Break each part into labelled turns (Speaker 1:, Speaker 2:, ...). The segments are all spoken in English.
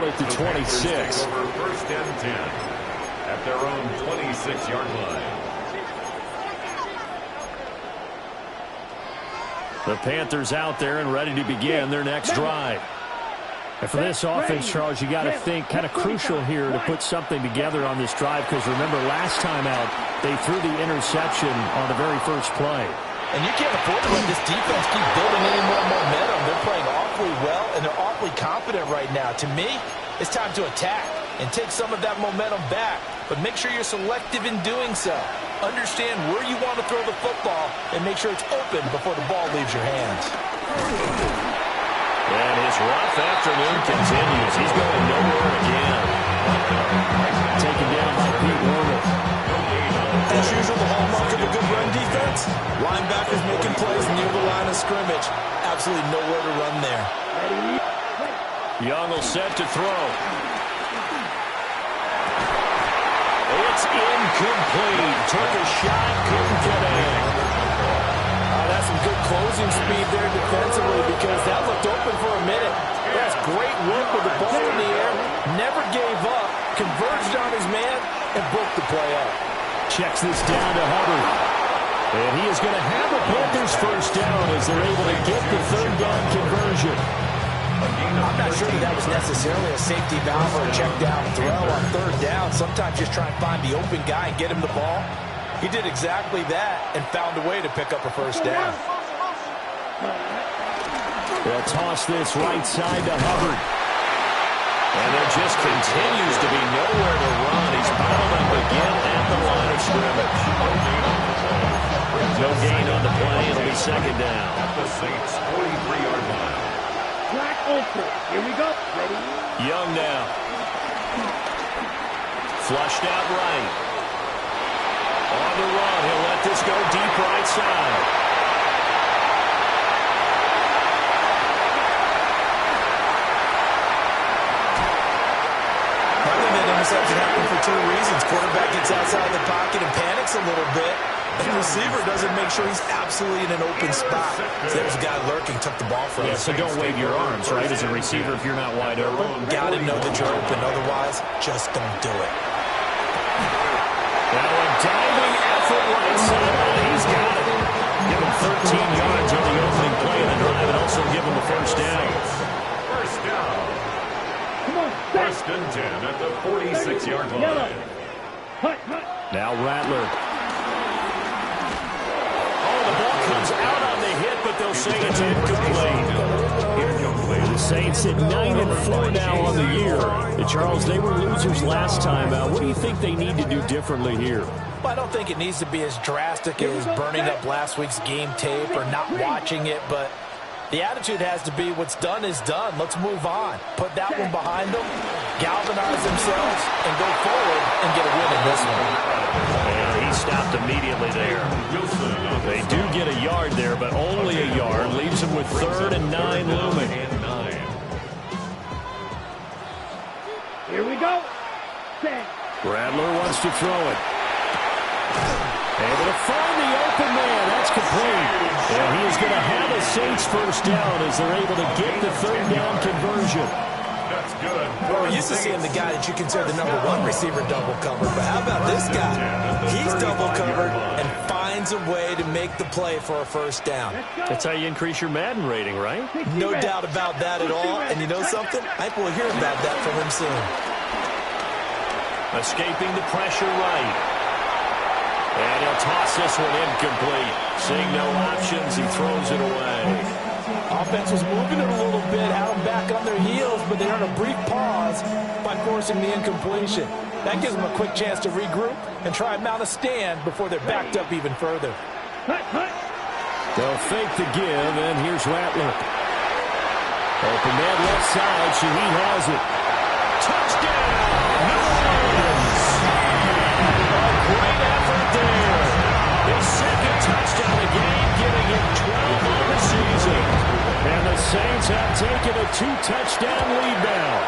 Speaker 1: at the 26.
Speaker 2: Over first and 10 at their own 26-yard line.
Speaker 1: The Panthers out there and ready to begin their next drive. And for this offense, Charles, you got to think kind of crucial here to put something together on this drive, because remember last time out they threw the interception on the very first play.
Speaker 3: And you can't afford to let this defense keep building any more momentum. They're playing awfully well, and they're awfully confident right now. To me, it's time to attack and take some of that momentum back. But make sure you're selective in doing so. Understand where you want to throw the football and make sure it's open before the ball leaves your hands.
Speaker 1: And his rough afternoon continues. He's going nowhere again. Taken down by Pete Werner.
Speaker 3: As usual, the hallmark of a good run defense, linebackers making plays near the line of scrimmage. Absolutely nowhere to run there.
Speaker 1: Young will set to throw. It's incomplete. Took a shot, couldn't get in.
Speaker 3: That's some good closing speed there defensively, because that looked open for a minute. That's great work with the ball in the air. Never gave up, converged on his man, and broke the play up.
Speaker 1: Checks this down to Hubbard. And he is going to have the Panthers first down as they're able to get the third down conversion.
Speaker 3: I'm not sure that was necessarily a safety valve or a check down throw on third down. Sometimes just try and find the open guy and get him the ball. He did exactly that and found a way to pick up a first down.
Speaker 1: They'll toss this right side to Hubbard. And there just continues to be nowhere to run. He's bottled up again at the line of scrimmage. No gain on the play. It'll be second down.
Speaker 2: At the Saints' 43-yard line.
Speaker 4: Flat open. Here we go. Ready?
Speaker 1: Young now. Flushed out right. On the run. He'll let this go deep right side.
Speaker 3: Interception happened for two reasons. Quarterback gets outside the pocket and panics a little bit. And the receiver doesn't make sure he's absolutely in an open spot. So there's a guy lurking, took the ball from him.
Speaker 1: Yeah, so don't wave your arms, right, as a receiver if you're not wide open.
Speaker 3: Got to know that you're open. Otherwise, just don't do it.
Speaker 1: Now a diving effort right side. He's got it. Give him 13 yards on the opening play of the drive and also give him a first down.
Speaker 2: First down. First and 10 at the 46-yard line.
Speaker 1: Now Rattler. Oh, the ball comes out on the hit, but they'll say it's incomplete. The Saints at 9-4 now on the year. And Charles, they were losers last time. What do you think they need to do differently here?
Speaker 3: Well, I don't think it needs to be as drastic as burning up last week's game tape or not watching it, but the attitude has to be what's done is done. Let's move on. Put that one behind them, galvanize themselves, and go forward and get a win in this one.
Speaker 1: And he stopped immediately there. They do get a yard there, but only a yard. Leaves them with 3rd and 9 looming.
Speaker 4: Here we go.
Speaker 1: Rattler wants to throw it. Able to find the open man. That's complete. And he is going to have a Saints first down as they're able to get the third down conversion.
Speaker 2: That's good.
Speaker 3: Well, we're used to seeing the guy that you consider the number 1 receiver double covered. But how about this guy? He's double covered and finds a way to make the play for a first down.
Speaker 1: That's how you increase your Madden rating, right?
Speaker 3: No doubt about that at all. And you know something? I think we'll hear about that from him soon.
Speaker 1: Escaping the pressure right. And he'll toss this one incomplete. Seeing no options, he throws it away.
Speaker 3: Offense was moving it a little bit, had them back on their heels, but they earned a brief pause by forcing the incompletion. That gives them a quick chance to regroup and try and mount a stand before they're backed up even further.
Speaker 1: They'll fake the give, and here's Rattler. Open man left side, Shaheed has it. Touchdown! New Orleans! A great effort there. His second touchdown of the game, giving him 12 on the season. And the Saints have taken a 2-touchdown lead now.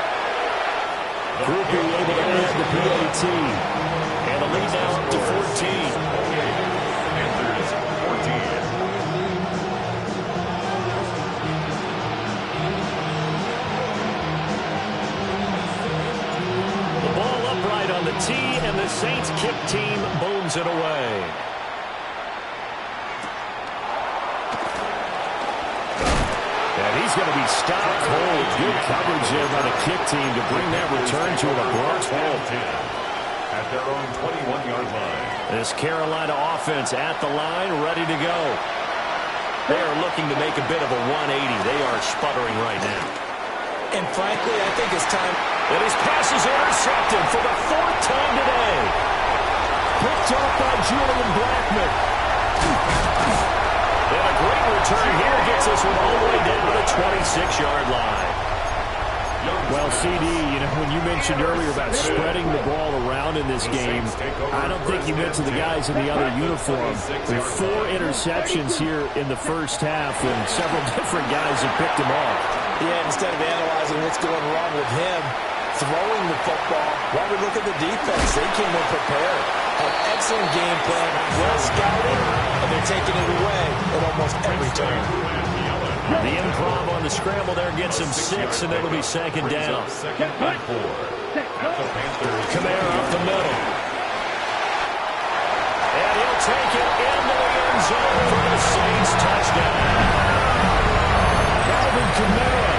Speaker 1: Groupie able to add the PAT. And a lead now up to 14.
Speaker 2: Panthers 14.
Speaker 1: turns it away. And he's going to be stopped cold. Good coverage there by the kick team to bring that return to an abrupt halt.
Speaker 2: At their own 21-yard line.
Speaker 1: This Carolina offense at the line, ready to go. They are looking to make a bit of a 180. They are sputtering right now.
Speaker 3: And frankly, I think it's time.
Speaker 1: And his pass is intercepted for the 4th time today. Picked off by Julian Blackmon. And a great return here gets this one all the way down to the 26-yard line. Well, CD, you know, when you mentioned earlier about spreading the ball around in this game, I don't think you meant to the guys in the other uniform. With 4 interceptions here in the first half, and several different guys have picked him off.
Speaker 3: Yeah, instead of analyzing what's going wrong with him, throwing the football, while we look at the defense, they came in prepared. An excellent game plan, well scouted, and they're taking it away at almost every turn.
Speaker 1: The improv on the scramble there gets him 6, and it'll be 2nd down. Kamara up the middle. And he'll take it into the end zone for the Saints touchdown. Alvin Kamara,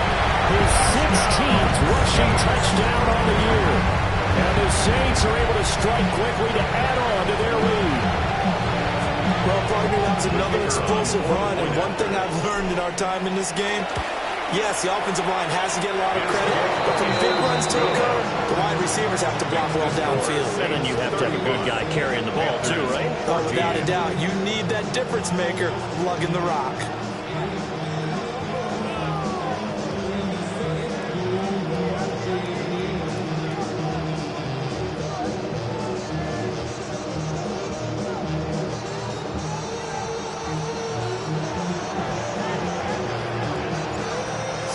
Speaker 1: his 16th rushing touchdown on the year. And the Saints are able to strike quickly to add on to their lead.
Speaker 3: Well, pardon me, that was another explosive run, and one thing I've learned in our time in this game, yes, the offensive line has to get a lot of credit, but for big runs to occur, the wide receivers have to block well downfield.
Speaker 1: And then you have to have a good guy carrying the ball too, right?
Speaker 3: Oh, without a doubt, you need that difference maker lugging the rock.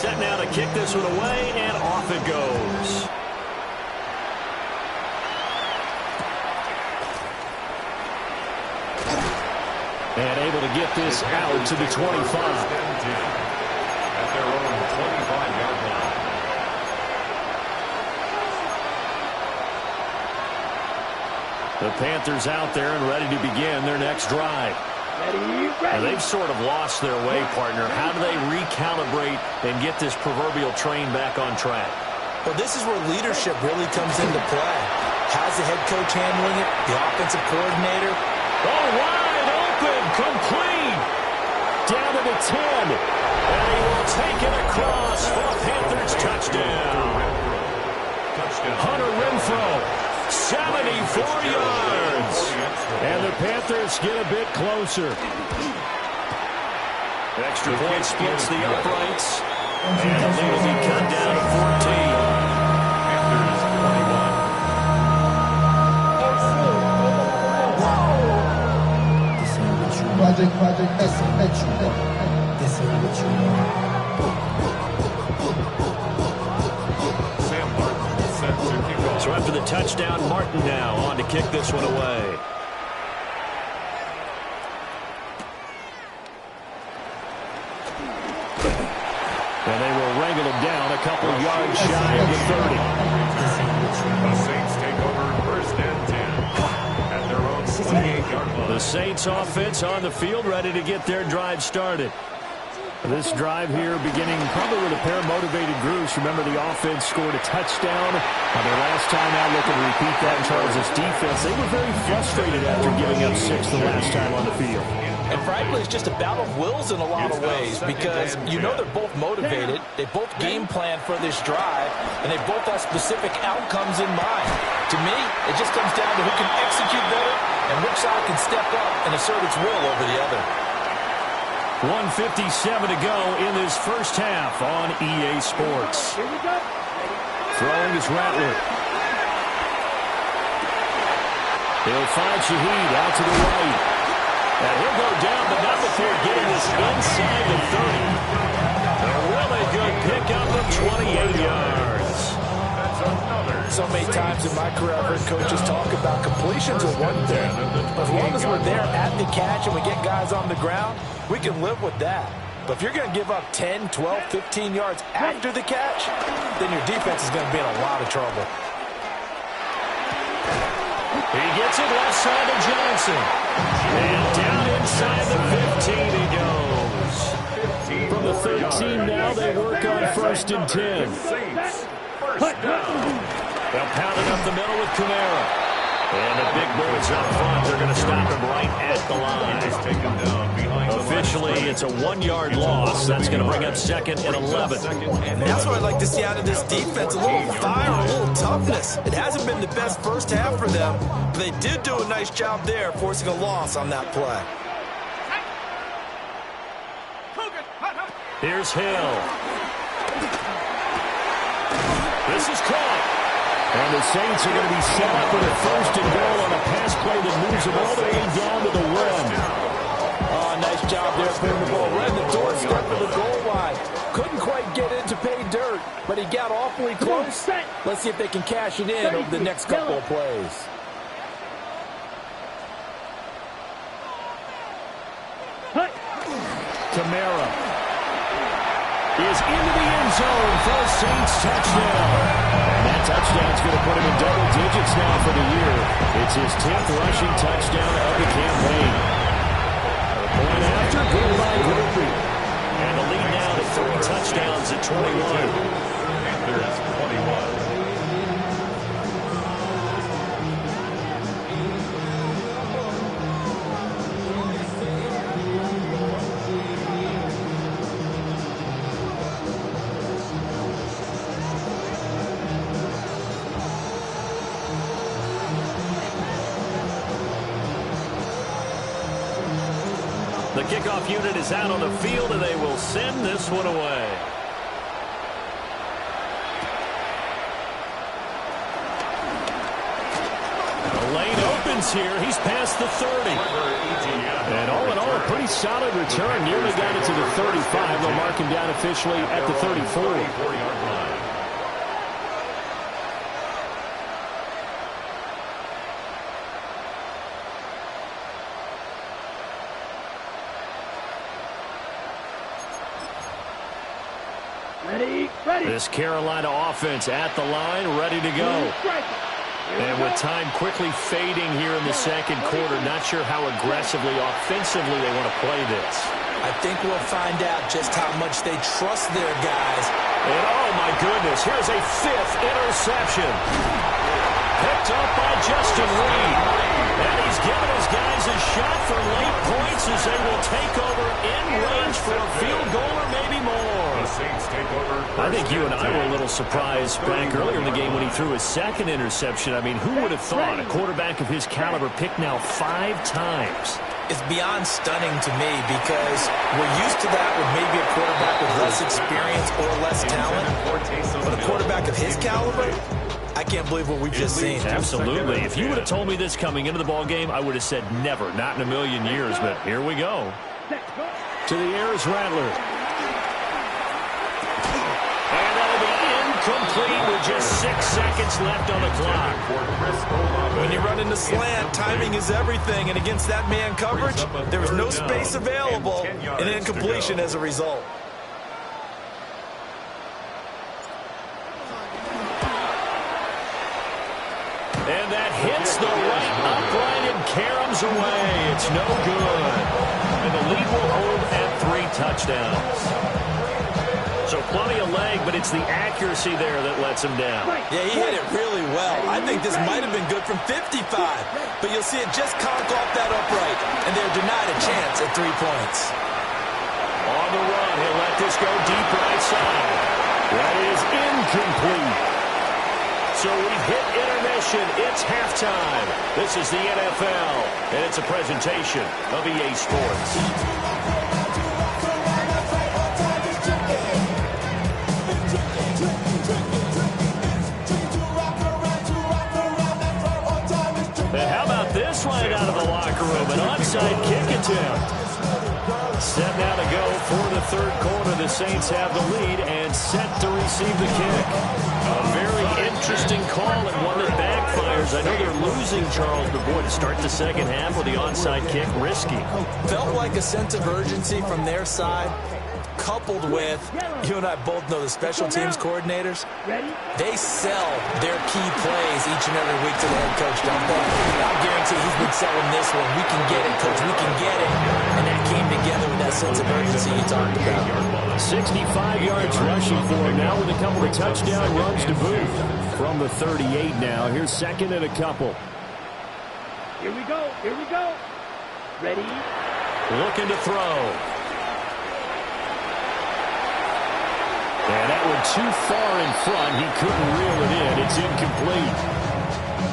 Speaker 1: Set now to kick this one away, and off it goes. And able to get this out to the 25.
Speaker 2: At their own 25-yard line.
Speaker 1: The Panthers out there and ready to begin their next drive. And they've sort of lost their way, partner. How do they recalibrate and get this proverbial train back on track?
Speaker 3: Well, this is where leadership really comes into play. How's the head coach handling it? The offensive coordinator?
Speaker 1: Oh, wide open, complete. Down to the 10. And he will take it across for the Panthers touchdown. Hunter Renfrow, 74 yards. And the Panthers get a bit closer. Extra point splits the uprights. And the lead will be cut down to 14.
Speaker 2: Panthers 21.
Speaker 5: Project Extra. This is what you want.
Speaker 2: Sam Martin set to kick off.
Speaker 1: So after the touchdown, Martin now on to kick this one away. And they will wrangle him down a couple yards shy of the 30.
Speaker 2: The Saints take over 1st and 10 at their own 28-yard line.
Speaker 1: The Saints offense on the field, ready to get their drive started. This drive here beginning probably with a pair of motivated groups. Remember, the offense scored a touchdown on their last time out. Looking to repeat that in Charles' defense. They were very frustrated after giving up 6 the last time on the field.
Speaker 3: And frankly, it's just a battle of wills in a lot of ways because you know they're both motivated. They both game plan for this drive, and they both have specific outcomes in mind. To me, it just comes down to who can execute better and which side can step up and assert its will over the other.
Speaker 1: 1:57 to go in this first half on EA Sports.
Speaker 4: Here we go.
Speaker 1: Throwing is Rattler. He'll find Shaheed out to the right. And he'll go down, but not before getting this inside the 30. A really good pickup of 28 yards.
Speaker 3: So many times in my career, I've heard coaches talk about completions are one thing. But as long as we're there at the catch and we get guys on the ground, we can live with that. But if you're going to give up 10, 12, 15 yards after the catch, then your defense is going to be in a lot of trouble.
Speaker 1: He gets it left side to Johnson. And down inside the 15 he goes. From the 13 now, they work on 1st and 10.
Speaker 2: Saints. First down.
Speaker 1: They'll pound it up the middle with Kamara. And the big boys up front, they're going to stop him right at the line. Officially, it's a 1-yard loss. That's going to bring up 2nd and 11.
Speaker 3: And that's what I'd like to see out of this defense, a little fire, a little toughness. It hasn't been the best first half for them, but they did do a nice job there, forcing a loss on that play.
Speaker 1: Here's Hill. This is caught. And the Saints are going to be set up with a 1st and goal on a pass play that moves them all the way down to the 1.
Speaker 3: Oh, nice job there putting the ball right in the doorstep of the goal line. Couldn't quite get in to pay dirt, but he got awfully close. Let's see if they can cash it in over the next couple of plays.
Speaker 1: Kamara is into the end zone for a Saints touchdown. And that touchdown's going to put him in double digits now for the year. It's his 10th rushing touchdown of the campaign. The point after, goal by Grupe. And the lead now to 3 touchdowns at 21.
Speaker 2: Panthers 21.
Speaker 1: The kickoff unit is out on the field, and they will send this one away. The lane opens here. He's past the 30. And all in all, a pretty solid return. Nearly got it to the 35. They'll mark him down officially at the 34. This Carolina offense at the line, ready to go. And with time quickly fading here in the second quarter, not sure how aggressively, offensively they want to play this.
Speaker 3: I think we'll find out just how much they trust their guys.
Speaker 1: And oh my goodness, here's a 5th interception. Picked up by Justin Reed. And he's given his guys a shot for late points as they will take over in range for a field goal or maybe more. I think you and I were a little surprised back earlier in the game when he threw his 2nd interception. I mean, who would have thought a quarterback of his caliber picked now 5 times?
Speaker 3: It's beyond stunning to me because we're used to that with maybe a quarterback with less experience or less talent. But a quarterback of his caliber, I can't believe what we've just seen.
Speaker 1: Absolutely. If you would have told me this coming into the ball game, I would have said never, not in a million years. But here we go. To the air is Rattler. And that'll be incomplete with just 6 seconds left on the clock.
Speaker 3: When you run into slant, timing is everything. And against that man coverage, there was no space available and an incompletion as a result.
Speaker 1: And that hits the right upright and caroms away. It's no good. And the lead will hold at 3 touchdowns. So plenty of leg, but it's the accuracy there that lets him down.
Speaker 3: Yeah, he hit it really well. I think this might have been good from 55. But you'll see it just conk off that upright. And they're denied a chance at 3 points.
Speaker 1: On the run, he'll let this go deep right side. That is incomplete. So we've hit intermission. It's halftime. This is the NFL, and it's a presentation of EA Sports. And how about this right out of the locker room? An onside kick attempt. Set now to go for the third quarter. The Saints have the lead and set to receive the kick. A very interesting call and one that backfires. I know they're losing Charles, but boy, to start the second half with the onside kick, risky.
Speaker 3: Felt like a sense of urgency from their side. coupled with, you and I both know the special teams coordinators, they sell their key plays each and every week to the head coach, don't they? I guarantee he's been selling this one. We can get it, coach, we can get it. And that came together with that sense of urgency you talked about.
Speaker 1: 65 yards rushing for him now with a couple of touchdown runs to boot. From the 38 now, here's second and a couple.
Speaker 4: Here we go. Here we go. Ready?
Speaker 1: Looking to throw. And that one too far in front. He couldn't reel it in. It's incomplete.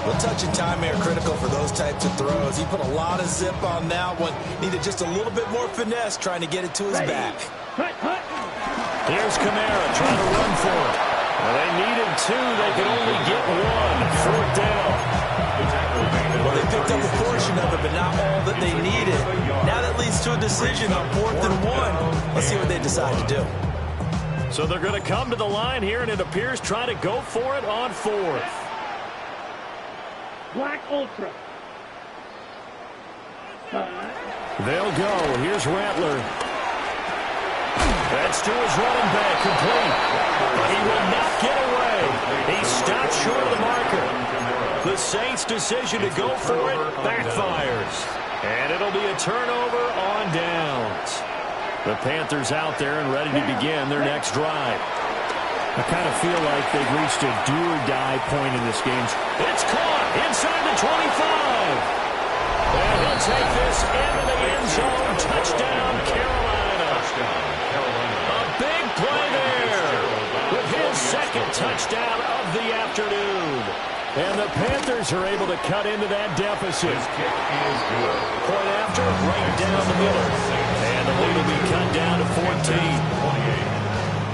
Speaker 3: Well, touch and time are critical for those types of throws. He put a lot of zip on that one. Needed just a little bit more finesse trying to get it to his back.
Speaker 1: Here's Kamara trying to run for it. Well, they needed two. They could only get one. Fourth down.
Speaker 3: Well, they picked up a portion of it, but not all that they needed. Now that leads to a decision on 4th and 1. Let's see what they decide to do.
Speaker 1: So they're going to come to the line here, and it appears try to go for it on 4th.
Speaker 4: Black Ultra.
Speaker 1: They'll go. Here's Rattler. That's to his running back, complete. But he will not get away. He stopped short of the marker. The Saints' decision to go for it backfires. And it'll be a turnover on downs. The Panthers out there and ready to begin their next drive. I kind of feel like they've reached a do-or-die point in this game. It's caught inside the 25. And he'll take this into the end zone. Touchdown, Carolina. A big play there with his second touchdown of the afternoon. And the Panthers are able to cut into that deficit. Point after, right down the middle. And the lead will be cut down to 14.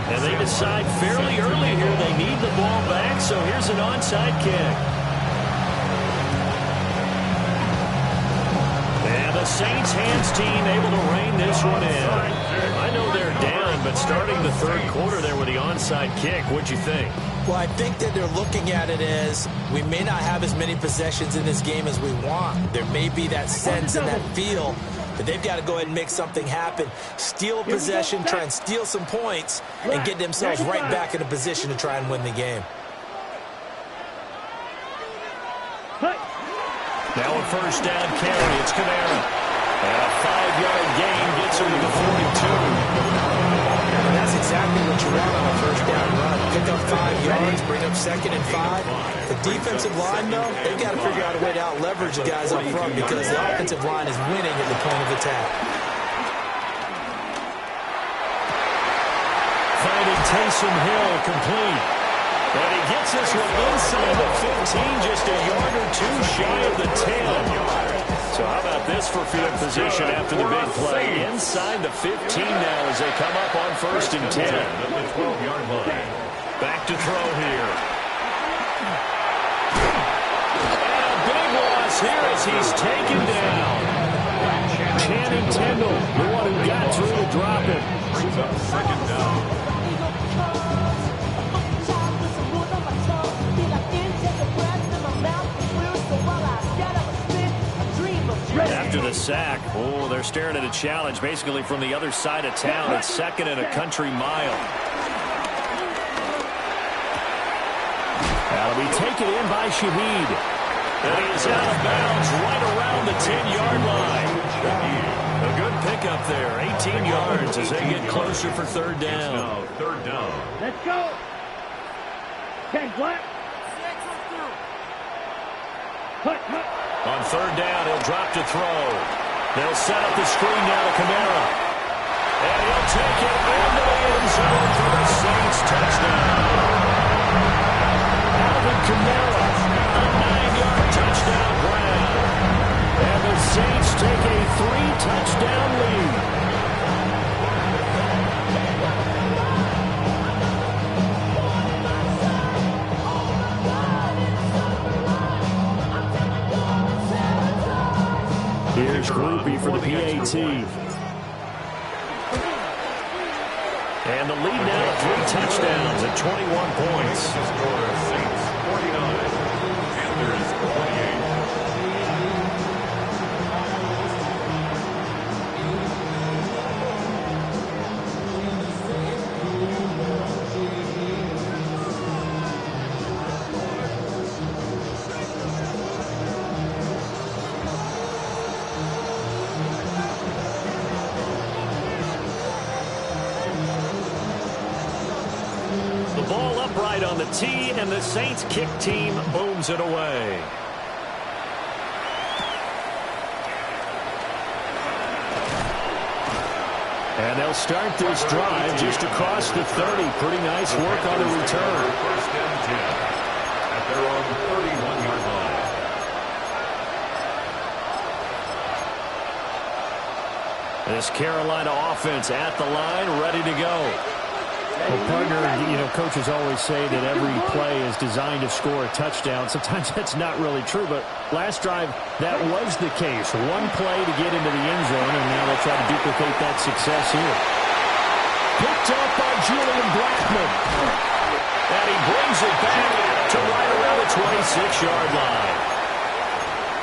Speaker 1: And they decide fairly early here they need the ball back, so here's an onside kick. And the Saints hands team able to rein this one in. I know they're down, but starting the third quarter there with the onside kick, what'd you think?
Speaker 3: Well, I think that they're looking at it as we may not have as many possessions in this game as we want. There may be that sense and that feel that they've got to go ahead and make something happen. Steal a possession, try and steal some points, and get themselves right back in a position to try and win the game.
Speaker 1: Now a first down carry. It's Kamara. And a 5-yard gain gets him to the 42.
Speaker 3: And that's exactly what you want on a first down run. Pick up 5 yards, bring up 2nd and 5. The defensive line, though, they've got to figure out a way to out-leverage the guys up front because the offensive line is winning at the point of attack.
Speaker 1: Finding Taysom Hill complete. And he gets this one inside the 15, just a yard or two shy of the 10. So how about this for field position after the big play? Inside the 15 now as they come up on 1st and 10. Back to throw here. And a big loss here as he's taken down. Channing Tindall, the one who got through to drop it.
Speaker 2: Brings up 2nd down.
Speaker 1: After the sack, oh, they're staring at a challenge basically from the other side of town. It's 2nd and a country mile. That'll be taken in by Shaheed. And he's out of bounds right around the 10-yard line. A good pickup there, 18 yards as they get closer for 3rd down.
Speaker 2: 3rd down.
Speaker 4: Let's go. 10 flat. Hut.
Speaker 1: On 3rd down, he'll drop to throw. They'll set up the screen now to Kamara. And he'll take it into the end zone for the Saints touchdown. Alvin Kamara, a 9-yard touchdown grab. And the Saints take a 3-touchdown lead. Here's Groupie for the PAT. And the lead now 3 touchdowns at 21 points.
Speaker 2: Saints 49, Panthers 28.
Speaker 1: upright on the tee, and the Saints kick team booms it away. And they'll start this drive just across the 30. Pretty nice work on the return.
Speaker 2: First and 10 at their own 31-yard line.
Speaker 1: This Carolina offense at the line, ready to go.
Speaker 6: Well, partner, coaches always say that every play is designed to score a touchdown. Sometimes that's not really true, but last drive, that was the case. One play to get into the end zone, and now they'll try to duplicate that success here.
Speaker 1: Picked up by Julian Blackmon. And he brings it back to right around the 26-yard line.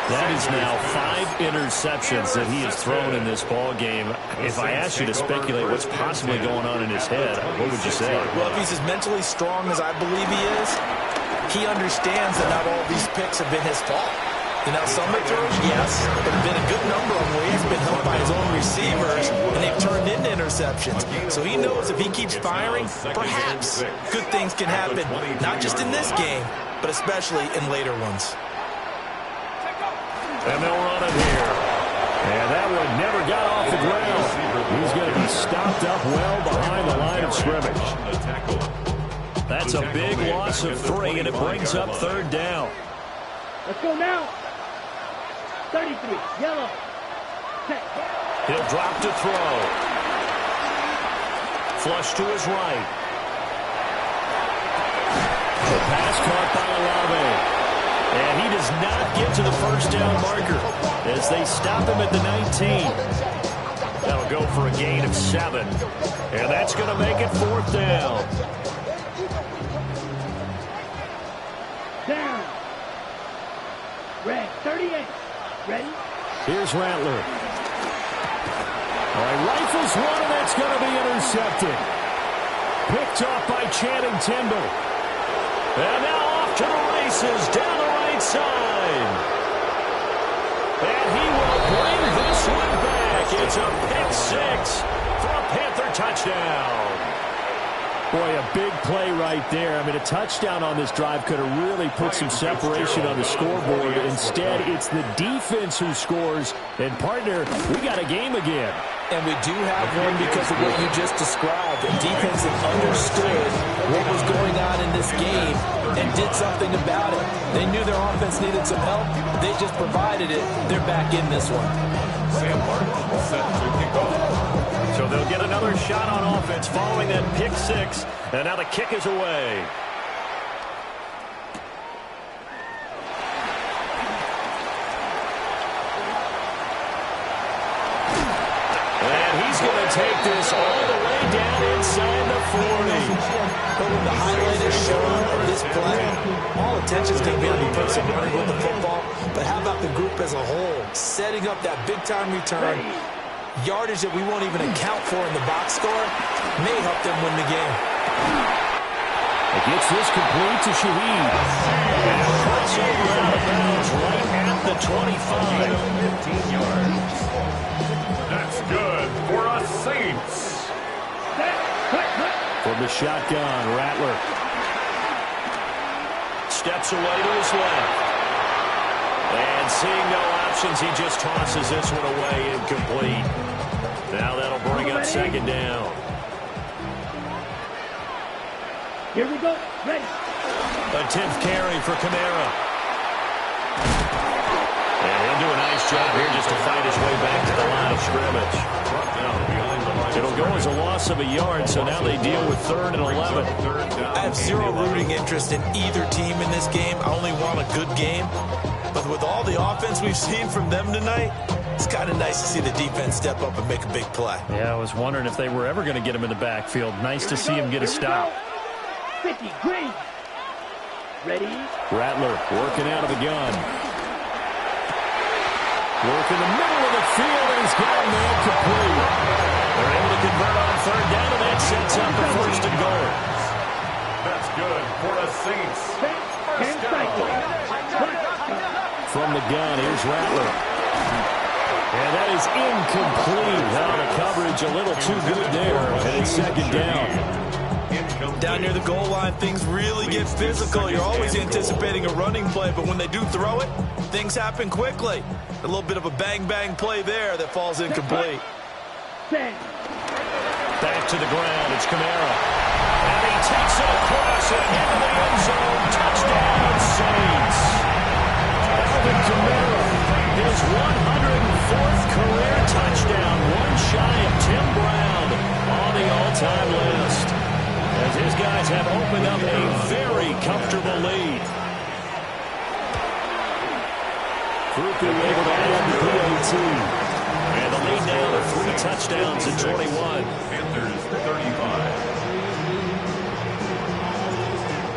Speaker 1: That is now 5 interceptions that he has thrown in this ball game. If I asked you to speculate what's possibly going on in his head, what would you say?
Speaker 3: Well, if he's as mentally strong as I believe he is, he understands that not all these picks have been his fault. Some of throws, yes, but there have been a good number of them where he's been helped by his own receivers, and they've turned into interceptions. So he knows if he keeps firing, perhaps good things can happen, not just in this game, but especially in later ones.
Speaker 1: And they'll run it here. And that one never got off the ground. He's going to be stopped up well behind the line of scrimmage. That's a big loss of 3, and it brings up 3rd down.
Speaker 4: Let's go now. 33, yellow. Check.
Speaker 1: He'll drop to throw. Flush to his right. The pass caught by Olave. And he does not get to the first down marker as they stop him at the 19. That'll go for a gain of 7. And that's going to make it 4th down.
Speaker 4: Down. Red, 38. Ready?
Speaker 1: Here's Rattler. All right, rifles one, and that's going to be intercepted. Picked off by Channing Tindall. And now off to the races down the right side. And he will bring this one back. It's a pick 6 for a Panther touchdown. Boy, a big play right there. I mean, a touchdown on this drive could have really put some separation on the scoreboard. Instead, it's the defense who scores. And, partner, we got a game again.
Speaker 3: And we do have one because of what you just described. The defense that understood what was going on in this game and did something about it. They knew their offense needed some help. They just provided it. They're back in this one.
Speaker 2: Sam Martin set to kick off.
Speaker 1: So they'll get another shot on offense following that pick 6. And now the kick is away. Going to take this all the way down inside the 40.
Speaker 3: But when the highlight is shown of this play, all attention is going to be on the person running with the football. But how about the group as a whole, setting up that big-time return, yardage that we won't even account for in the box score, may help them win the game.
Speaker 1: It gets this complete to Shaheed. And puts it out of bounds right at the 25. 15 yards.
Speaker 2: That's good for us Saints.
Speaker 1: From the shotgun, Rattler steps away to his left. And seeing no options, he just tosses this one away incomplete. Now that'll bring up 2nd down.
Speaker 4: Here we go. Ready.
Speaker 1: A 10th carry for Kamara. And he'll do a nice job here just to fight his way back to the line of scrimmage. It'll go as a loss of a yard, so now they deal with 3rd and 11.
Speaker 3: I have zero rooting interest in either team in this game. I only want a good game. But with all the offense we've seen from them tonight, it's kind of nice to see the defense step up and make a big play.
Speaker 6: Yeah, I was wondering if they were ever going to get him in the backfield. Nice to see him get a stop.
Speaker 4: 50, green. Ready?
Speaker 1: Rattler working out of the gun. Work in the middle of the field, and he's got him there complete. They're able to convert on 3rd down, and that sets up the 1st and goal.
Speaker 2: That's good for the Saints. First down.
Speaker 1: From the gun, here's Rattler. And that is incomplete. Now the coverage a little too good there, and it's 2nd down.
Speaker 3: Down near the goal line, things really get physical. You're always anticipating a running play, but when they do throw it, things happen quickly. A little bit of a bang-bang play there that falls incomplete.
Speaker 1: Back to the ground. It's Kamara. And he takes it across and into the end zone. Touchdown, Saints. Alvin Kamara, his 104th career touchdown. One shy of Tim Brown on the all-time list. As his guys have opened up a very comfortable lead. Fruku able to add the PAT. And the lead now to 3 touchdowns in 21.
Speaker 2: Panthers 35.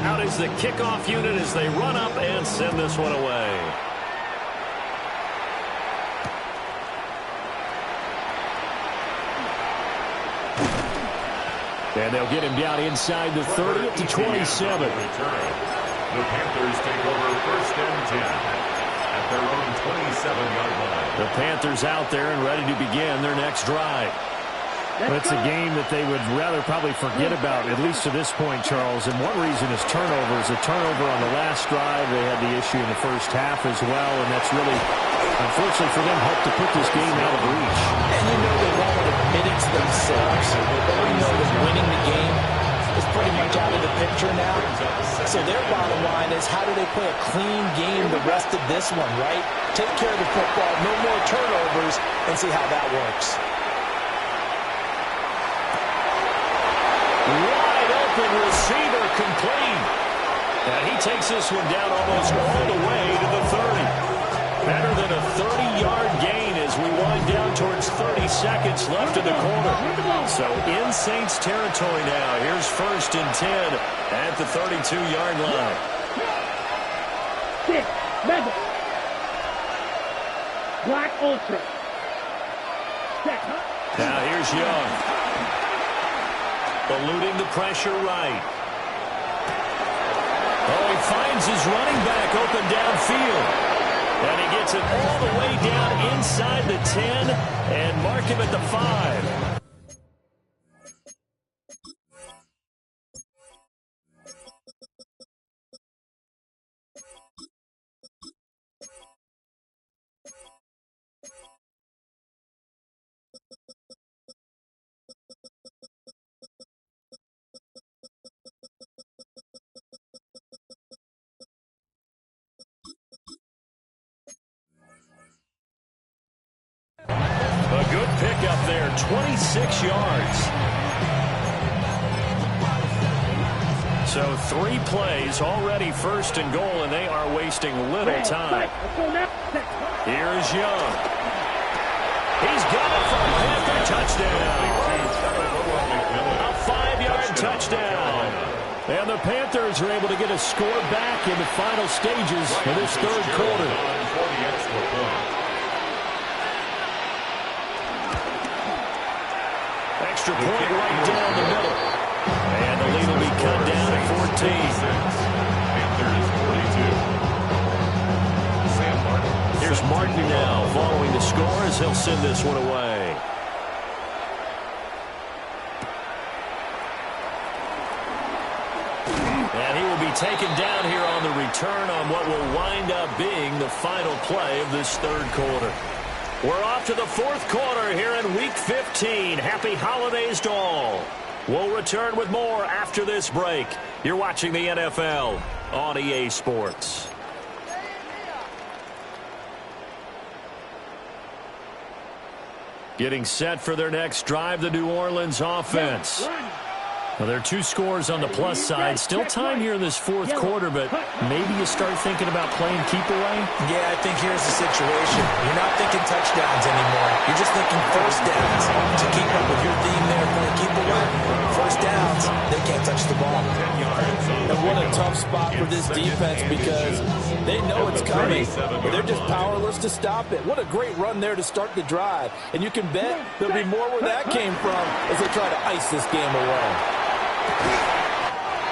Speaker 1: Out is the kickoff unit as they run up and send this one away. And they'll get him down inside the 30 to 27.
Speaker 2: The Panthers take over first and 10 at their own 27-yard line.
Speaker 1: The Panthers out there and ready to begin their next drive.
Speaker 6: But it's a game that they would rather probably forget about, at least to this point, Charles. And one reason is turnovers. A turnover on the last drive. They had the issue in the first half as well, and that's really, unfortunately for them, helped to put this game out of reach.
Speaker 3: And you know they won't admit it to themselves, but we know that winning the game is pretty much out of the picture now. So their bottom line is, how do they play a clean game the rest of this one, right? Take care of the football, no more turnovers, and see how that works.
Speaker 1: Wide open receiver complete. And he takes this one down almost all the way to the 30. Better than a 30-yard gain as we wind down towards 30 seconds left in the quarter. So in Saints territory now. Here's first and 10 at the 32-yard line.
Speaker 4: Black Ultra.
Speaker 1: Now here's Young. Eluding the pressure right. Oh, he finds his running back open downfield. And he gets it all the way down inside the 10 and mark him at the 5. A good pickup there, 26 yards. So 3 plays, already first and goal, and they are wasting little time. Here's Young. He's got it for a Panther touchdown. A 5-yard touchdown. And the Panthers are able to get a score back in the final stages of this third quarter. Extra point right down the middle. And the lead will be cut down at 14. Here's Martin now following the score as he'll send this one away. And he will be taken down here on the return on what will wind up being the final play of this third quarter. We're off to the fourth quarter here in Week 15. Happy holidays to all. We'll return with more after this break. You're watching the NFL on EA Sports. Getting set for their next drive, the New Orleans offense. Well, there are 2 scores on the plus side. Still time here in this fourth quarter, but maybe you start thinking about playing keep away?
Speaker 3: Yeah, I think here's the situation. You're not thinking touchdowns anymore. You're just thinking first downs. To keep up with your theme there, playing keep away, first downs, they can't touch the ball. And what a tough spot for this defense because they know it's coming, but they're just powerless to stop it. What a great run there to start the drive. And you can bet there'll be more where that came from as they try to ice this game away.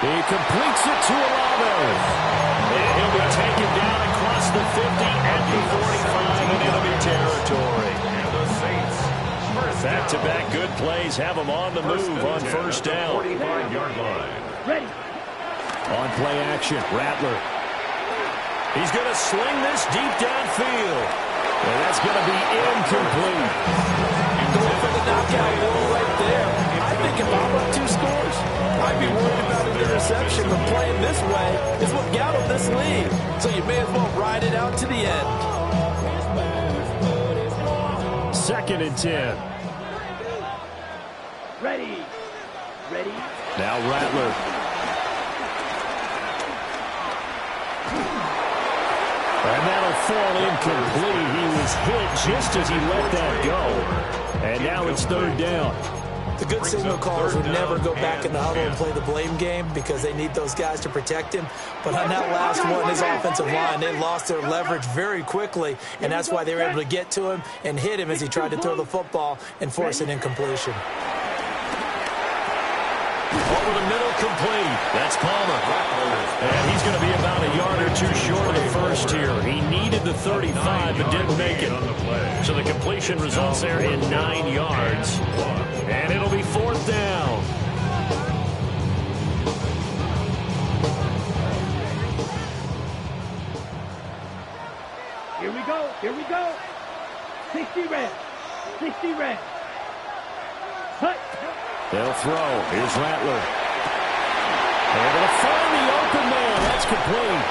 Speaker 1: He completes it to Olave. And he'll be taken down across the 50 at the 45 in enemy territory.
Speaker 2: And the Saints first
Speaker 1: Back-to-back good plays have them on the move on first down.
Speaker 2: 45-yard line.
Speaker 4: Ready.
Speaker 1: On play action, Rattler. He's going to sling this deep downfield. And that's going to be incomplete.
Speaker 3: Going for the knockout roll right there. I think if I'm up 2 scores, I'd be worried about an interception, but playing this way is what got him this lead. So you may as well ride it out to the end.
Speaker 6: 2nd and 10.
Speaker 4: Ready. Ready.
Speaker 1: Now Rattler.
Speaker 6: And that'll fall incomplete. He was hit just as he let that go. And now it's 3rd down.
Speaker 3: The good signal callers would never go back in the huddle and play the blame game because they need those guys to protect him. But on that last one, his offensive line, they lost their leverage very quickly, and that's why they were able to get to him and hit him as he tried to throw the football and force an incompletion.
Speaker 1: Over the middle, complete. That's Palmer. And he's going to be about a yard or 2 short of the first here. He needed the 35, but didn't make it. So the completion results there in 9 yards. And it'll be 4th down.
Speaker 4: Here we go. Here we go. 60 red. 60 red. Hut.
Speaker 1: They'll throw. Here's Rattler. Able to find the open man. That's complete.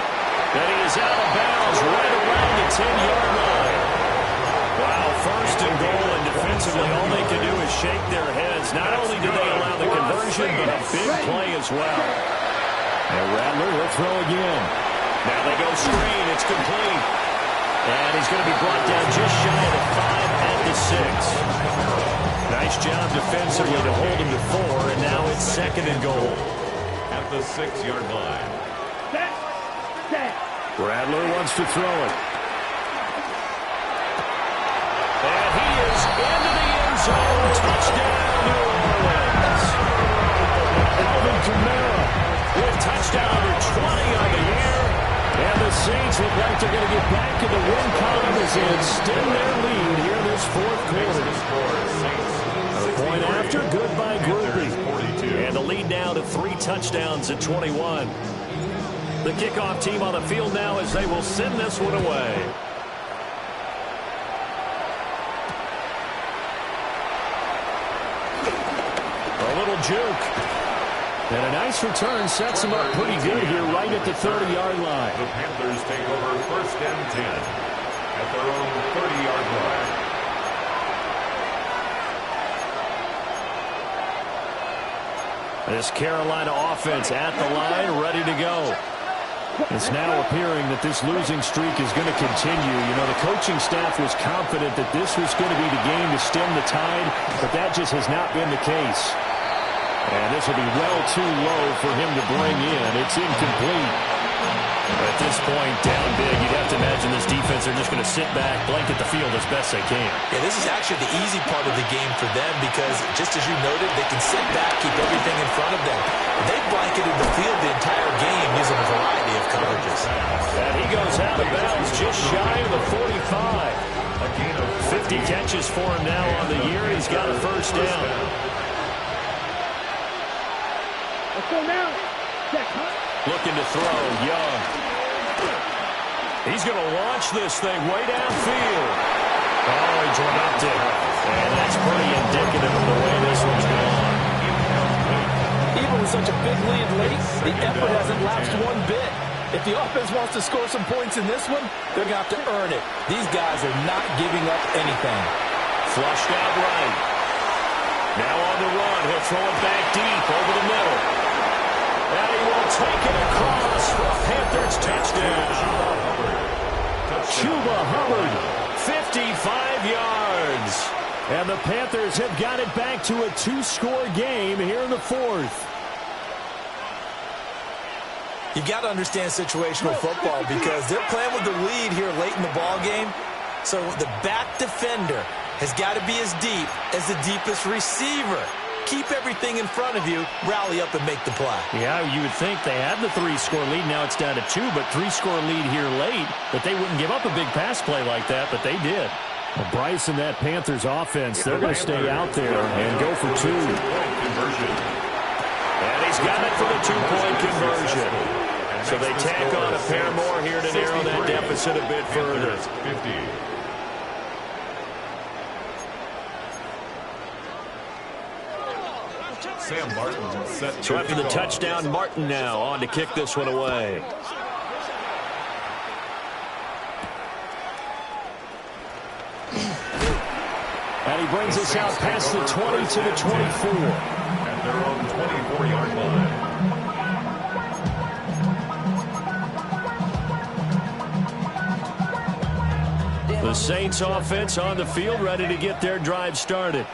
Speaker 1: And he is out of bounds right around the 10-yard line. Wow, 1st and goal, and defensively all they can do is shake their heads. Not only do they allow the conversion, but a big play as well. And Rattler will throw again. Now they go screen. It's complete. And he's going to be brought down just shy of the 5 at the 6. Nice job defensively to hold him to 4, and now it's 2nd and goal.
Speaker 2: At the 6-yard line.
Speaker 4: Set. Set.
Speaker 1: Rattler wants to throw it. And he is into the end zone. Touchdown, New Orleans. Alvin Kamara with touchdown number 20 on the year. And the Saints look like they're going to get back in the win column as they extend their lead here in this 4th quarter. Point after, good by Groupie. And the lead now to 3 touchdowns at 21. The kickoff team on the field now as they will send this one away. A little juke. And a nice return sets them up pretty good here right at the 30-yard line.
Speaker 2: The Panthers take over 1st and 10 at their own 30-yard line.
Speaker 1: This Carolina offense at the line, ready to go. It's now appearing that this losing streak is going to continue. You know, the coaching staff was confident that this was going to be the game to stem the tide, but that just has not been the case. And this will be well too low for him to bring in. It's incomplete. At this point, down big, you'd have to imagine this defense are just going to sit back, blanket the field as best they can.
Speaker 3: Yeah, this is actually the easy part of the game for them because, just as you noted, they can sit back, keep everything in front of them. They've blanketed the field the entire game using a variety of coverages.
Speaker 1: And he goes out of bounds just shy of the 45. 50 catches for him now on the year. He's got a 1st down.
Speaker 4: Let's go now. Check.
Speaker 1: Looking to throw, Young. He's going to launch this thing way downfield. Oh, he dropped it. And that's pretty indicative of the way this one's gone.
Speaker 3: Even with such a big lead late, the effort hasn't lapsed one bit. If the offense wants to score some points in this one, they're going to have to earn it. These guys are not giving up anything.
Speaker 1: Flushed out right. Now on the run. He'll throw it back deep over the middle. And he will take it across for a Panthers touchdown. Chuba Hubbard, 55 yards. And the Panthers have got it back to a 2-score game here in the 4th.
Speaker 3: You got to understand situational football because they're playing with the lead here late in the ball game. So the back defender has got to be as deep as the deepest receiver. Keep everything in front of you, rally up and make the play.
Speaker 1: Yeah, you would think they had the 3-score lead. Now it's down to 2, but 3-score lead here late. But they wouldn't give up a big pass play like that, but they did.
Speaker 6: Well, Bryce and that Panthers offense, they're going to stay out there and go for two.
Speaker 1: And he's got it for the two-point conversion. So they tack on a pair more here to narrow that deficit a bit further.
Speaker 2: 50. Sam Martin set.
Speaker 1: So after the touchdown, Martin now on to kick this one away.
Speaker 6: And he brings us out past the 20 to the 24.
Speaker 2: At their own 24-yard line.
Speaker 1: The Saints offense on the field, ready to get their drive started.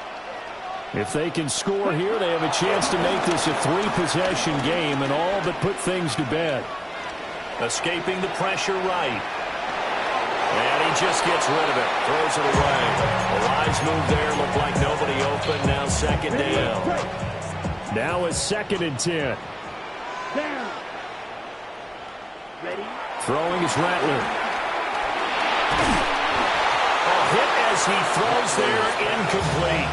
Speaker 6: If they can score here, they have a chance to make this a three-possession game and all but put things to bed.
Speaker 1: Escaping the pressure right. And he just gets rid of it. Throws it away. A wise move there. Looked like nobody open. Now second down.
Speaker 6: Now a 2nd and 10.
Speaker 4: Down. Ready?
Speaker 6: Throwing is Rattler.
Speaker 1: Hit as he throws there, incomplete.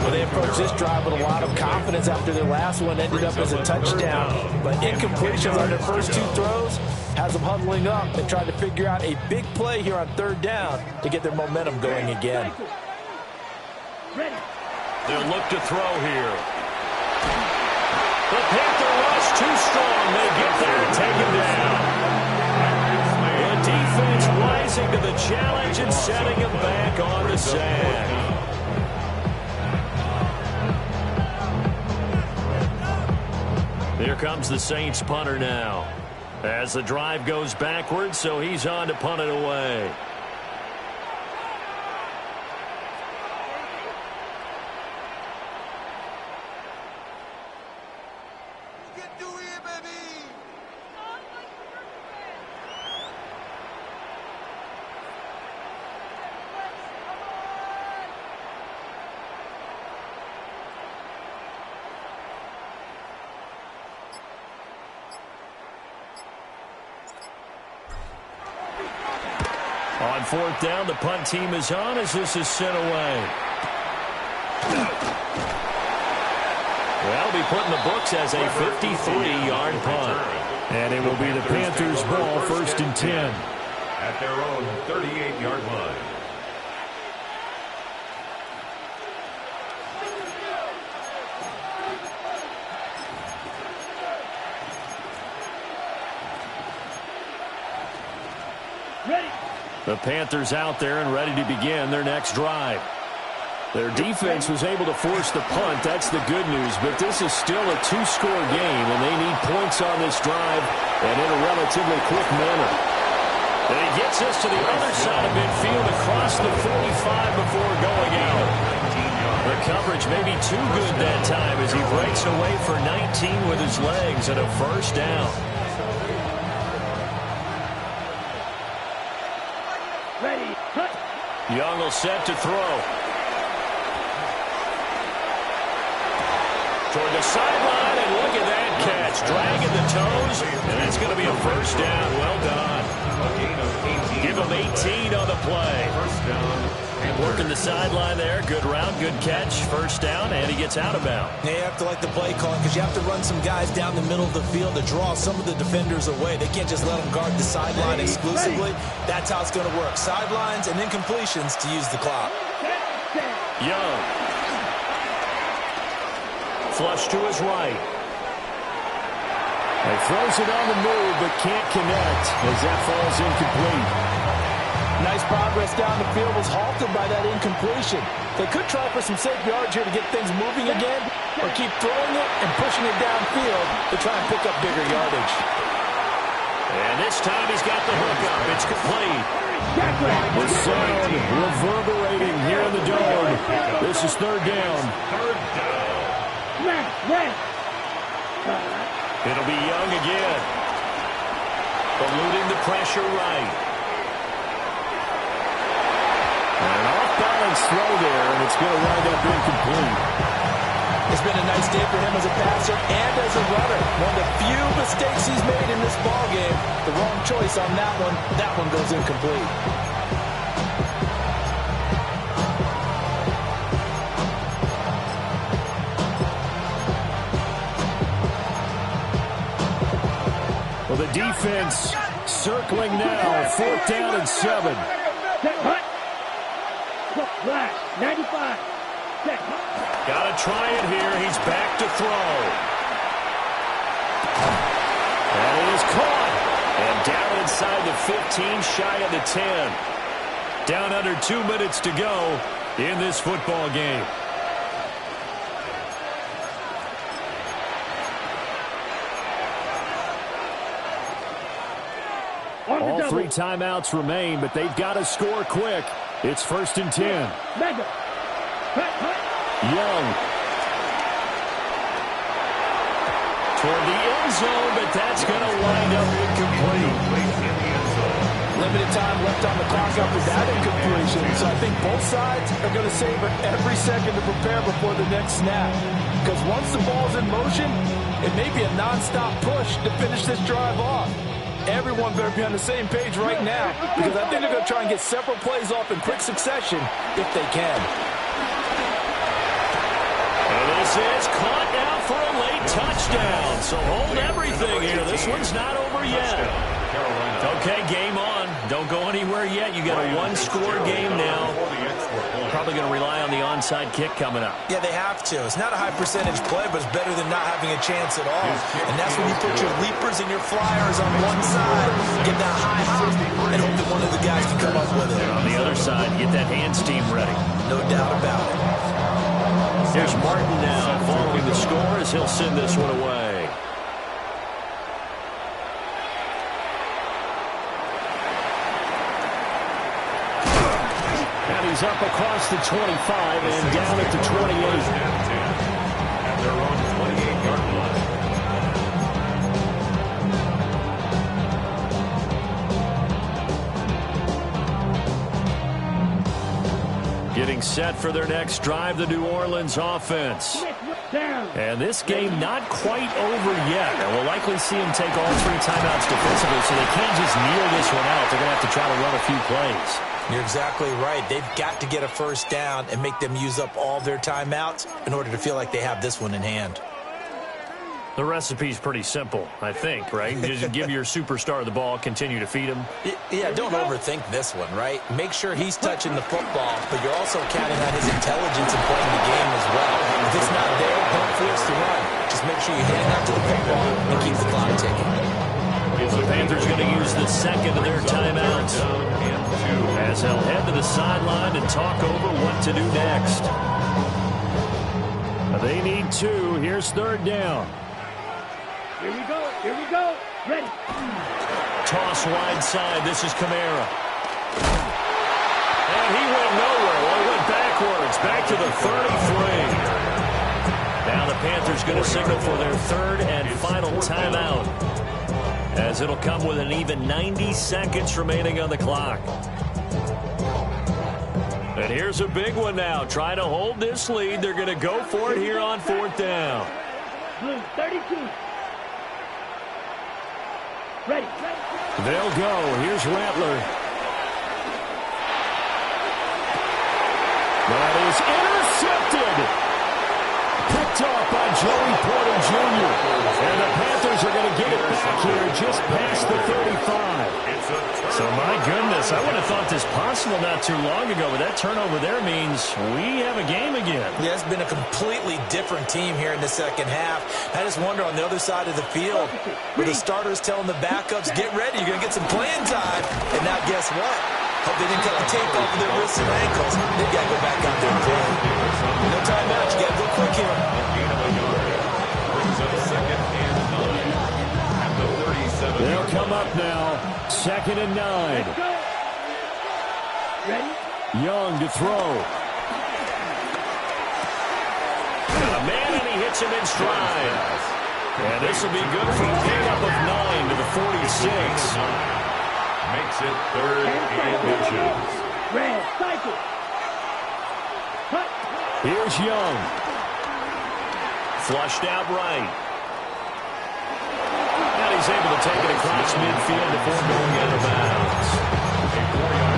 Speaker 3: Well, they approached this drive with a lot of confidence after their last one ended up as a touchdown. But incompletions on their first two throws has them huddling up and trying to figure out a big play here on 3rd down to get their momentum going again.
Speaker 4: Ready?
Speaker 1: They'll look to throw here. The Panther rush too strong. They get there and take him down. The defense rising to the challenge and setting him back on the sack. Here comes the Saints punter now. As the drive goes backwards, so he's on to punt it away. On 4th down, the punt team is on as this is sent away. That'll be put in the books as a 53-yard punt.
Speaker 6: And it will be the Panthers' ball, 1st and 10.
Speaker 2: At their own 38-yard line.
Speaker 4: Ready?
Speaker 6: The Panthers out there and ready to begin their next drive. Their defense was able to force the punt. That's the good news. But this is still a two-score game, and they need points on this drive and in a relatively quick manner.
Speaker 1: And he gets us to the other side of midfield across the 45 before going out. The coverage may be too good that time as he breaks away for 19 with his legs and a 1st down.
Speaker 4: Ready? Cut.
Speaker 1: Young will set to throw. Toward the sideline, and look at that catch. Dragging the toes, and that's going to be a 1st down. Well done. Give him 18 on the play.
Speaker 2: 1st down.
Speaker 1: Working the sideline there. Good route, good catch. 1st down, and he gets out of bounds.
Speaker 3: Yeah, you have to like the play calling because you have to run some guys down the middle of the field to draw some of the defenders away. They can't just let them guard the sideline exclusively. That's how it's going to work. Sidelines and incompletions to use the clock.
Speaker 1: Young. Flush to his right.
Speaker 6: He throws it on the move but can't connect as that falls incomplete.
Speaker 3: Nice progress down the field was halted by that incompletion. They could try for some safe yards here to get things moving again, or keep throwing it and pushing it downfield to try and pick up bigger yardage.
Speaker 1: And this time he's got the hook up. It's complete.
Speaker 6: The sound reverberating here in the dome. This is 3rd down.
Speaker 2: 3rd down.
Speaker 1: It'll be Young again. Eluding the pressure right.
Speaker 6: An off-balance throw there, and it's going to wind up incomplete.
Speaker 3: It's been a nice day for him as a passer and as a runner. One of the few mistakes he's made in this ballgame. The wrong choice on that one. That one goes incomplete.
Speaker 1: Well, the defense circling now. 4th down and 7.
Speaker 4: Set, hut. Flag, 95. Set, hut.
Speaker 1: Got to try it here. He's back to throw. That is caught. And down inside the 15, shy of the 10. Down under 2 minutes to go in this football game. All 3 timeouts remain, but they've got to score quick. It's 1st and 10.
Speaker 4: Mega.
Speaker 1: Young. Toward the end zone, but that's going to wind up incomplete.
Speaker 3: Limited time left on the clock after that incompletion, so I think both sides are going to savor every second to prepare before the next snap. Because once the ball's in motion, it may be a non-stop push to finish this drive off. Everyone better be on the same page right now, because I think they're going to try and get several plays off in quick succession if they can.
Speaker 1: And this is caught now for a late touchdown. So hold everything here. This one's not over yet. Okay, game on. Don't go anywhere yet. You got a 1-score game now. Probably going to rely on the onside kick coming up.
Speaker 3: Yeah, they have to. It's not a high percentage play, but it's better than not having a chance at all. And that's when you put your leapers and your flyers on one side, get that high hop, and hope that one of the guys can come up with it.
Speaker 1: And on the other side, get that hands team ready.
Speaker 3: No doubt about it.
Speaker 1: Here's Martin now following the score as he'll send this one away. He's up across the 25 and down at the 28.
Speaker 2: At their own 28-yard line.
Speaker 1: Getting set for their next drive, the New Orleans offense. And this game not quite over yet. And we'll likely see them take all 3 timeouts defensively, so they can't just kneel this one out. They're going to have to try to run a few plays.
Speaker 3: You're exactly right. They've got to get a first down and make them use up all their timeouts in order to feel like they have this one in hand.
Speaker 1: The recipe's pretty simple, I think, right? Just give your superstar the ball, continue to feed him.
Speaker 3: Yeah, don't overthink this one, right? Make sure he's touching the football, but you're also counting on his intelligence in playing the game as well. If it's not there, don't force the run. Just make sure you hand out to the football and keep the clock ticking.
Speaker 1: The Panthers going to use the second of their timeouts as they'll head to the sideline and talk over what to do next. They need 2. Here's 3rd down.
Speaker 4: Here we go. Here we go. Ready.
Speaker 1: Toss wide side. This is Kamara. And he went nowhere. Well, he went backwards. Back to the 33. Now the Panthers going to signal for their 3rd and final timeout, as it'll come with an even 90 seconds remaining on the clock. And here's a big one now. Trying to hold this lead. They're going to go for it here on 4th down.
Speaker 4: Blue, 32. Ready.
Speaker 1: They'll go. Here's Rattler. That is intercepted. Picked off by Joey Porter Jr. And the Panthers are going to get it back here just past the 35. So, my goodness, I would have thought this possible not too long ago, but that turnover there means we have a game again.
Speaker 3: Yeah, it's been a completely different team here in the second half. I just wonder on the other side of the field, where the starters telling the backups, get ready, you're going to get some playing time. And now guess what? Hope they didn't cut the tape off of their wrists and ankles. They've got to go back out there and play. No timeout. You got to go quick here.
Speaker 2: Brings up 2nd and 9 at the 37.
Speaker 1: They'll come up now. 2nd and 9.
Speaker 4: Let's go. Ready.
Speaker 1: Young to throw. Got a man, and he hits him in stride. And this will be good for a pickup of 9 to the 46.
Speaker 2: Makes it 3rd and inches.
Speaker 4: Red, cycle. Cut.
Speaker 1: Here's Young. Flushed out right. And he he's able to take it across midfield before going out of bounds.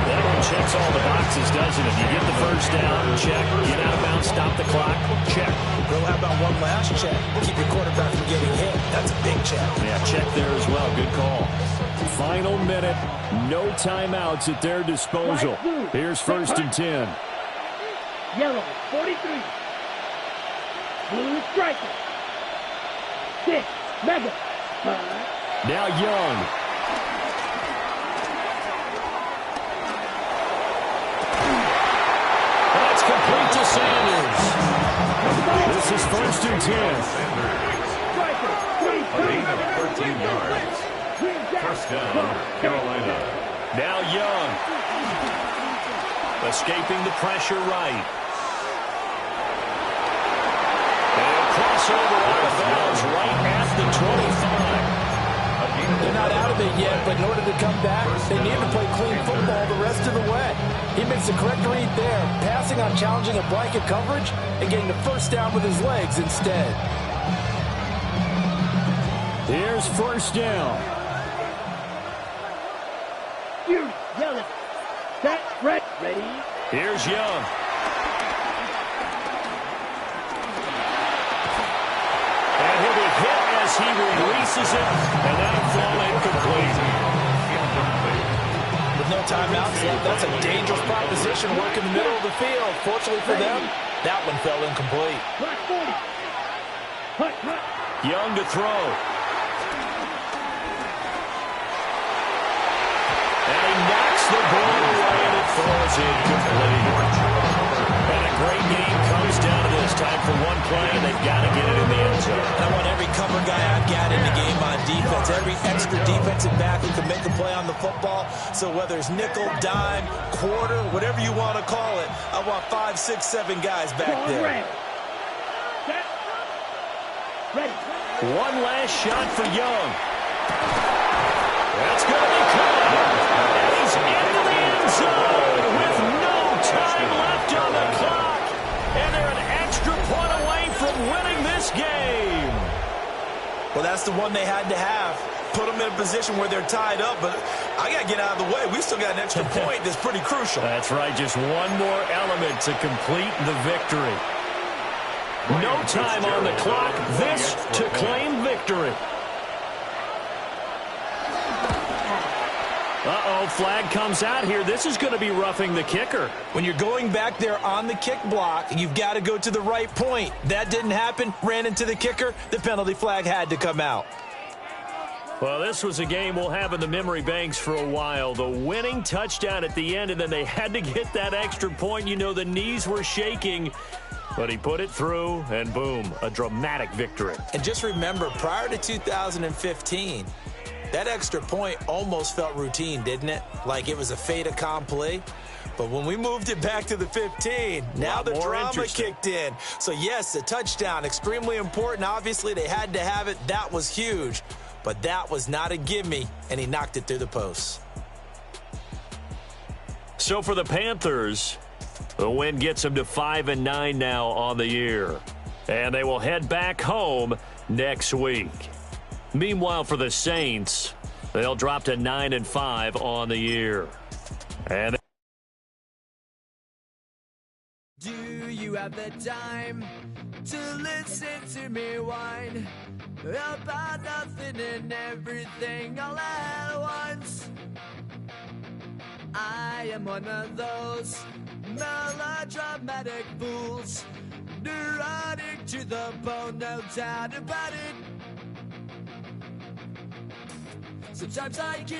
Speaker 1: That one checks all the boxes, doesn't it? You get the first down, check. Get out of bounds, stop the clock, check.
Speaker 3: Well, how about one last check? Keep your quarterback from getting hit. That's a big check.
Speaker 1: Yeah, check there as well. Good call. Final minute. No timeouts at their disposal. Here's 1st and 10.
Speaker 4: Yellow, 43. Blue striker. 6, Mega. 5.
Speaker 1: Now Young. That's complete to Sanders. This is 1st and 10.
Speaker 4: Striker, 3,
Speaker 2: A gain of 13 yards. First down, Carolina.
Speaker 1: Now Young. Escaping the pressure right. And crossover out of bounds right at the 25.
Speaker 3: They're not out of it yet, but in order to come back, they need to play clean football the rest of the way. He makes the correct read there, passing on challenging a blanket coverage and getting the first down with his legs instead.
Speaker 1: Here's 1st down.
Speaker 4: Fury, yellow. Set, red, ready.
Speaker 1: Here's Young. And he'll be hit as he releases it, and that'll fall incomplete.
Speaker 3: With no timeouts left, that's a dangerous proposition. Work in the middle of the field. Fortunately for them, that one fell incomplete.
Speaker 4: Black 40. Hut, hut.
Speaker 1: Young to throw. And he knocks the ball away, and it falls incomplete. And a great game comes down to this. Time for one play, and they've got to get it in the end zone.
Speaker 3: I want every cover guy I've got in the game on defense. Every extra defensive back who can make a play on the football. So whether it's nickel, dime, quarter, whatever you want to call it, I want 5, 6, 7 guys back there.
Speaker 4: Red. Set. Ready.
Speaker 1: One last shot for Young. That's going to be caught. And he's into the end zone with no time left on the clock. And they're an extra point away from winning this game.
Speaker 3: Well, that's the one they had to have. Put them in a position where they're tied up, but I got to get out of the way. We still got an extra point that's pretty crucial.
Speaker 1: That's right, just one more element to complete the victory. No time on the clock. This to claim victory. Uh-oh, flag comes out here. This is going to be roughing the kicker.
Speaker 3: When you're going back there on the kick block, you've got to go to the right point. That didn't happen. Ran into the kicker. The penalty flag had to come out.
Speaker 1: Well, this was a game we'll have in the memory banks for a while. The winning touchdown at the end, and then they had to get that extra point. You know, the knees were shaking, but he put it through, and boom, a dramatic victory.
Speaker 3: And just remember, prior to 2015, that extra point almost felt routine, didn't it? Like it was a fait accompli. But when we moved it back to the 15, now the drama kicked in. So, yes, a touchdown, extremely important. Obviously, they had to have it. That was huge. But that was not a gimme, and he knocked it through the posts.
Speaker 1: So for the Panthers, the win gets them to 5-9 now on the year. And they will head back home next week. Meanwhile, for the Saints, they'll drop to 9-5 on the year. And
Speaker 7: do you have the time to listen to me whine about nothing and everything all at once? I am one of those melodramatic fools, neurotic to the bone, no doubt about it. Sometimes I get